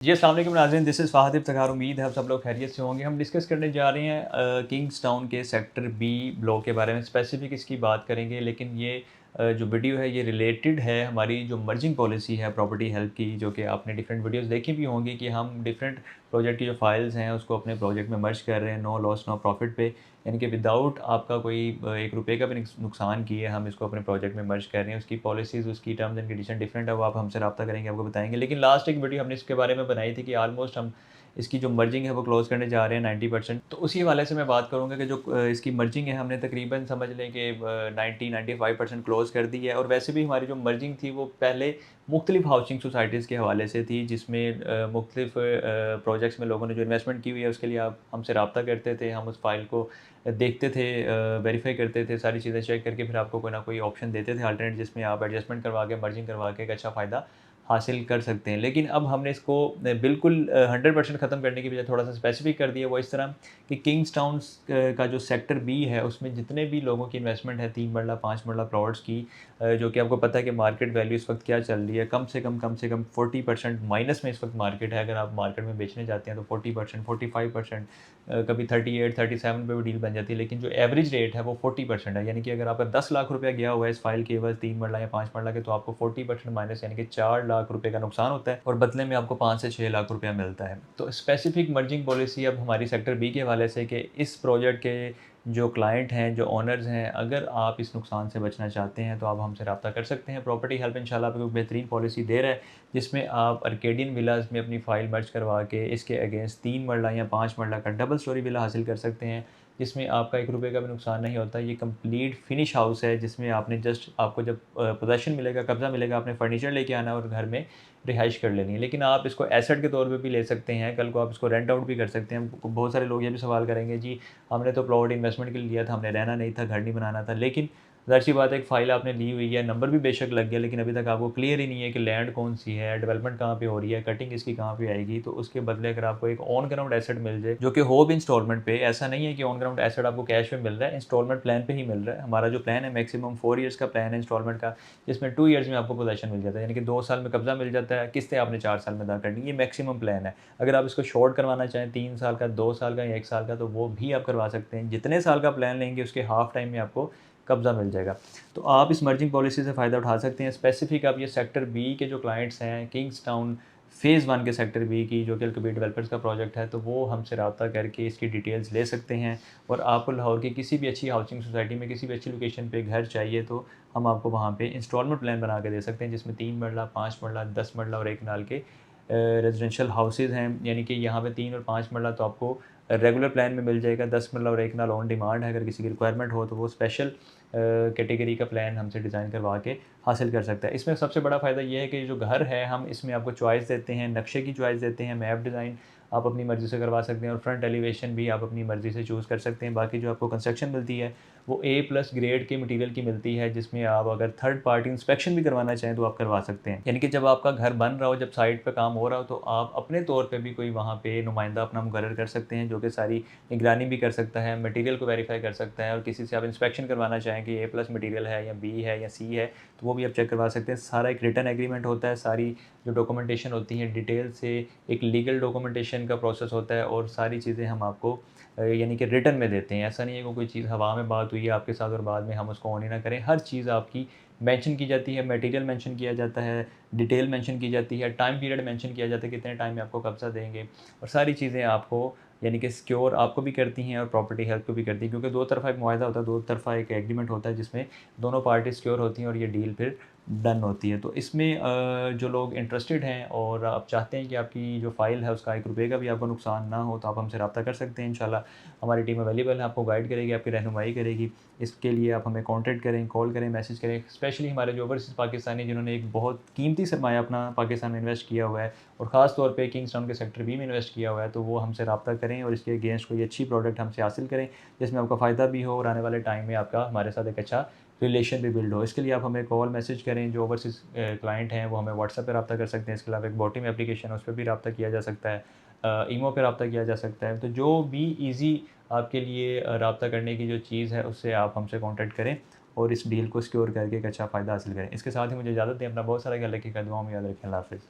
जी, अस्सलाम वालेकुम नाज़रीन, दिस इज़ फ़ाहद इफ्तिख़ार। उम्मीद है आप सब लोग खैरियत से होंगे। हम डिस्कस करने जा रहे हैं किंग्स टाउन के सेक्टर बी ब्लॉक के बारे में। स्पेसिफ़िक इसकी बात करेंगे, लेकिन ये जो वीडियो है ये रिलेटेड है हमारी जो मर्जिंग पॉलिसी है प्रॉपर्टी हेल्प की, जो कि आपने डिफरेंट वीडियोज़ देखी भी होंगी कि हम डिफरेंट प्रोजेक्ट की जो फाइल्स हैं उसको अपने प्रोजेक्ट में मर्ज कर रहे हैं, नो लॉस नो प्रॉफिट पे, यानी कि विदाउट आपका कोई ₹1 का भी नुकसान किए हम इसको अपने प्रोजेक्ट में मर्ज कर रहे हैं। उसकी पॉलिसीज़, उसकी टर्म्स एंड कंडीशन डिफरेंट है, वो आप हमसे रब्ता करेंगे, आपको बताएँगे। लेकिन लास्ट एक वीडियो हमने इसके बारे में बनाई थी कि ऑलमोस्ट हम इसकी जो मर्जिंग है वो क्लोज़ करने जा रहे हैं 90%। तो उसी हवाले से मैं बात करूँगा कि जो इसकी मर्जिंग है हमने तकरीबन समझ लें कि 90-95% क्लोज़ कर दी है। और वैसे भी हमारी जो मर्जिंग थी वो पहले मुख्तलिफ़ हाउसिंग सोसाइटीज़ के हवाले से थी, जिसमें मुख्तलिफ़ प्रोजेक्ट्स में लोगों ने जो इन्वेस्टमेंट की हुई है उसके लिए आप हमसे रब्ता करते थे, हम उस फ़ाइल को देखते थे, वेरीफ़ाई करते थे, सारी चीज़ें चेक करके फिर आपको कोई ना कोई ऑप्शन देते थे अल्टरनेट, जिसमें आप एडजस्टमेंट करवा के, मर्जिंग करवा के एक अच्छा फ़ायदा हासिल कर सकते हैं। लेकिन अब हमने इसको बिल्कुल 100% ख़त्म करने की बजाय थोड़ा-सा स्पेसिफ़िक कर दिया। वो इस तरह कि किंग्स टाउन्स का जो सेक्टर बी है उसमें जितने भी लोगों की इन्वेस्टमेंट है 3 मरला 5 मरला प्लॉट्स की, जो कि आपको पता है कि मार्केट वैल्यू इस वक्त क्या चल रही है, कम से कम 40% माइनस में इस वक्त मार्केट है। अगर आप मार्केट में बेचने जाते हैं तो 40%, 45%, कभी 38, 37 पे भी डील बन जाती है। लेकिन जो एवरेज रेट है वो 40% है, यानी कि अगर आपका 10 लाख रुपया गया हुआ है इस फाइल के एवज़ 3 मरला या 5 मरला के, तो आपको 40% माइनस यानी कि 4 लाख रुपए का नुकसान होता है और बदले में आपको 5 से 6 लाख रुपया मिलता है। तो स्पेसिफिक मर्जिंग पॉलिसी अब हमारी सेक्टर बी के हवाले से कि इस प्रोजेक्ट के जो क्लाइंट हैं, जो ओनर्स हैं, अगर आप इस नुकसान से बचना चाहते हैं तो आप हमसे रब्ता कर सकते हैं। प्रॉपर्टी हेल्प इंशाल्लाह आपको बेहतरीन पॉलिसी दे रहा है, जिसमें आप आर्केडियन विलाज़ में अपनी फ़ाइल मर्ज करवा के इसके अगेंस्ट 3 मरला या 5 मरला का डबल स्टोरी विला हासिल कर सकते हैं, जिसमें आपका ₹1 का भी नुकसान नहीं होता। ये कंप्लीट फिनिश हाउस है, जिसमें आपने जस्ट आपको जब पोज़ेशन मिलेगा, कब्ज़ा मिलेगा, आपने फर्नीचर लेके आना है और घर में रिहाइश कर लेनी है। लेकिन आप इसको एसेट के तौर पे भी ले सकते हैं, कल को आप इसको रेंट आउट भी कर सकते हैं। बहुत सारे लोग ये भी सवाल करेंगे, जी हमने तो प्लॉट इन्वेस्टमेंट के लिए लिया था, हमने रहना नहीं था, घर नहीं बनाना था। लेकिन ज़ाहिर-सी बात है, एक फ़ाइल आपने ली हुई है, नंबर भी बेशक लग गया, लेकिन अभी तक आपको क्लियर ही नहीं है कि लैंड कौन-सी है, डेवलपमेंट कहाँ पे हो रही है, कटिंग इसकी कहाँ पे आएगी। तो उसके बदले अगर आपको एक ऑन ग्राउंड एसेट मिल जाए, जो कि हो भी इंस्टॉलमेंट पे, ऐसा नहीं है कि ऑन ग्राउंड एसेट आपको कैश में मिल रहा है, इंस्टॉलमेंट प्लान पे ही मिल रहा है। हमारा जो प्लान है मैक्सिमम 4 ईयर्स का प्लान है इंस्टॉलमेंट का, जिसमें 2 ईयर्स में आपको पोज़ेशन मिल जाता है, यानी कि 2 साल में कब्ज़ा मिल जाता है, किस्तें आपने 4 साल में अदा करनी है। ये मैक्सिमम प्लान है। अगर आप इसको शॉर्ट करवाना चाहें 3 साल का, 2 साल का या 1 साल का, तो वो भी आप करवा सकते हैं। जितने साल का प्लान लेंगे उसके हाफ़ टाइम में आपको कब्ज़ा मिल जाएगा। तो आप इस मर्जिंग पॉलिसी से फ़ायदा उठा सकते हैं। स्पेसिफ़िक आप ये सेक्टर बी के जो क्लाइंट्स हैं, किंग्स टाउन फ़ेज़ 1 के सेक्टर बी की, जो कि अल-कबीर डेवलपर्स का प्रोजेक्ट है, तो वो हमसे रब्ता करके इसकी डिटेल्स ले सकते हैं। और आपको लाहौर की किसी भी अच्छी हाउसिंग सोसाइटी में, किसी भी अच्छी लोकेशन पे घर चाहिए, तो हम आपको वहाँ पे इंस्टॉलमेंट प्लान बना के दे सकते हैं, जिसमें 3 मरला, 5 मरला, 10 मरला और 1 कनाल के रेज़िडेंशियल हाउसेज़ हैं। यानी कि यहाँ पे 3 और 5 मरला तो आपको रेगुलर प्लान में मिल जाएगा, 10 मरला और 1 कनाल ऑन डिमांड है। अगर किसी की रिक्वायरमेंट हो तो वो स्पेशल कैटेगरी का प्लान हमसे डिज़ाइन करवा के हासिल कर सकता है। इसमें सबसे बड़ा फ़ायदा ये है कि जो घर है, हम इसमें आपको चॉइस देते हैं, नक्शे की चॉइस देते हैं, मैप डिज़ाइन आप अपनी मर्ज़ी से करवा सकते हैं और फ्रंट एलिवेशन भी आप अपनी मर्ज़ी से चूज़ कर सकते हैं। बाकी जो आपको कंस्ट्रक्शन मिलती है वो A+ ग्रेड के मटीरियल की मिलती है, जिसमें आप अगर थर्ड पार्टी इंस्पेक्शन भी करवाना चाहें तो आप करवा सकते हैं। यानी कि जब आपका घर बन रहा हो, जब साइट पे काम हो रहा हो, तो आप अपने तौर पे भी कोई वहाँ पे नुमाइंदा अपना मुकर्रर कर सकते हैं, जो कि सारी निगरानी भी कर सकता है, मटीरियल को वेरीफ़ाई कर सकता है। और किसी से आप इंस्पेक्शन करवाना चाहें कि A+ मटीरियल है या B है या C है, तो वो भी आप चेक करवा सकते हैं। सारा एक रिटन एग्रीमेंट होता है, सारी जो डॉक्यूमेंटेशन होती है डिटेल से एक लीगल डॉक्यूमेंटेशन का प्रोसेस होता है, और सारी चीज़ें हम आपको यानी कि रिटन में देते हैं। ऐसा नहीं है कि कोई चीज़ हवा में बात हुई है आपके साथ और बाद में हम उसको ऑन ही ना करें। हर चीज़ आपकी मेंशन की जाती है, मटेरियल मेंशन किया जाता है, डिटेल मेंशन की जाती है, टाइम पीरियड मेंशन किया जाता है, कितने टाइम में आपको कब्ज़ा देंगे, और सारी चीज़ें आपको यानी कि सिक्योर आपको भी करती हैं और प्रॉपर्टी हेल्प को भी करती हैं, क्योंकि दो तरफ़ा एक मुआहदा होता है, दो तरफ़ा एक एग्रीमेंट होता है, जिसमें दोनों पार्टी सिक्योर होती हैं और ये डील फिर डन होती है। तो इसमें जो लोग इंटरेस्टेड हैं और आप चाहते हैं कि आपकी जो फ़ाइल है उसका ₹1 का भी आपको नुकसान ना हो, तो आप हमसे रब्ता कर सकते हैं। इंशाल्लाह हमारी टीम अवेलेबल है, आपको गाइड करेगी, आपकी रहनुमाई करेगी। इसके लिए आप हमें कॉन्टैक्ट करें, कॉल करें, मैसेज करें। स्पेशली हमारे जो ओवरसीज़ पाकिस्तानी, जिन्होंने एक बहुत कीमती सरमाया अपना पाकिस्तान में इन्वेस्ट किया हुआ है और ख़ास तौर पे किंग्स टाउन के सेक्टर बी में इन्वेस्ट किया हुआ है, तो वो हमसे रब्ता करें और इसके अगेंस्ट कोई अच्छी प्रोडक्ट हमसे हासिल करें, जिसमें आपका फ़ायदा भी हो और आने वाले टाइम में आपका हमारे साथ एक अच्छा रिलेशन भी बिल्ड हो। इसके लिए आप हमें कॉल मैसेज करें। जो ओवरसीज़ क्लाइंट हैं वो हमें व्हाट्सएप पे रब्ता कर सकते हैं। इसके अलावा एक बॉटिम एप्लीकेशन है, उस पे भी रब्ता किया जा सकता है। ईमो पे रब्ता किया जा सकता है। तो जो भी ईज़ी आपके लिए रब्ता करने की जो चीज़ है, उससे आप हमसे कॉन्टैक्ट करें और इस डील को सिक्योर करके एक अच्छा फ़ायदा हासिल करें। इसके साथ ही मुझे इजाज़त दें। अपना बहुत सारा ख्याल रखिएगा, दुआओं में याद रखें। अल्लाह हाफ़िज़।